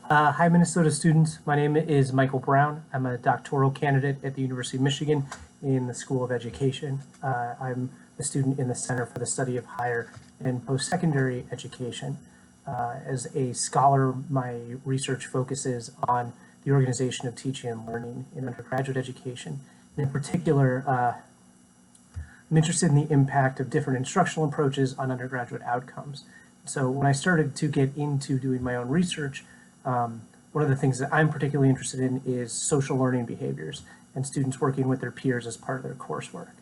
Hi, Minnesota students. My name is Michael Brown. I'm a doctoral candidate at the University of Michigan in the School of Education. I'm a student in the Center for the Study of Higher and Post-Secondary Education. As a scholar, my research focuses on the organization of teaching and learning in undergraduate education. And in particular, I'm interested in the impact of different instructional approaches on undergraduate outcomes. So when I started to get into doing my own research, one of the things that I'm particularly interested in is social learning behaviors and students working with their peers as part of their coursework.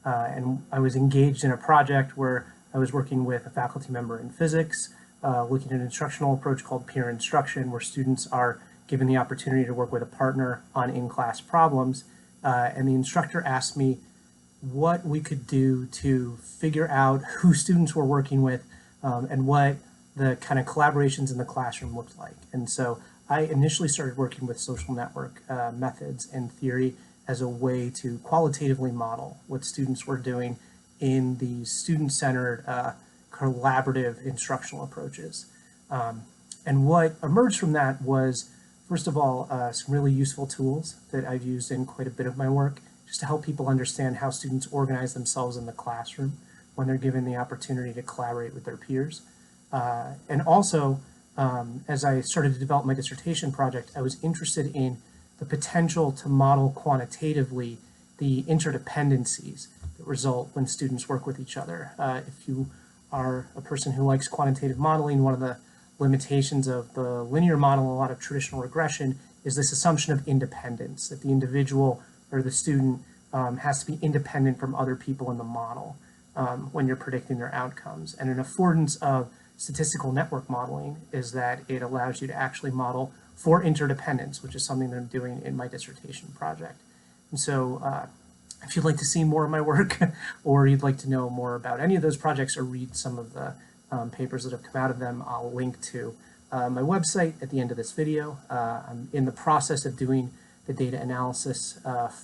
And I was engaged in a project where I was working with a faculty member in physics, looking at an instructional approach called peer instruction, where students are given the opportunity to work with a partner on in-class problems. And the instructor asked me what we could do to figure out who students were working with and what the kind of collaborations in the classroom looked like. And so I initially started working with social network methods and theory as a way to qualitatively model what students were doing in these student-centered collaborative instructional approaches. And what emerged from that was, first of all, some really useful tools that I've used in quite a bit of my work just to help people understand how students organize themselves in the classroom when they're given the opportunity to collaborate with their peers. And also, as I started to develop my dissertation project, I was interested in the potential to model quantitatively the interdependencies that result when students work with each other. If you are a person who likes quantitative modeling, one of the limitations of the linear model, a lot of traditional regression, is this assumption of independence, that the individual or the student has to be independent from other people in the model when you're predicting their outcomes. And an affordance of statistical network modeling is that it allows you to actually model for interdependence, which is something that I'm doing in my dissertation project. And so if you'd like to see more of my work or you'd like to know more about any of those projects or read some of the papers that have come out of them, I'll link to my website at the end of this video. I'm in the process of doing the data analysis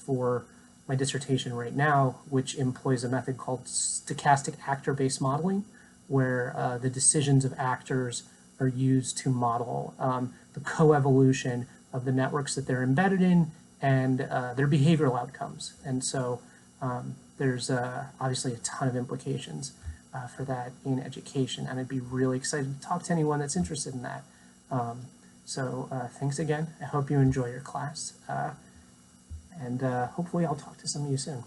for my dissertation right now, which employs a method called stochastic actor-based modeling, where the decisions of actors are used to model the coevolution of the networks that they're embedded in and their behavioral outcomes. And so there's obviously a ton of implications for that in education, and I'd be really excited to talk to anyone that's interested in that. So thanks again. I hope you enjoy your class, and hopefully I'll talk to some of you soon.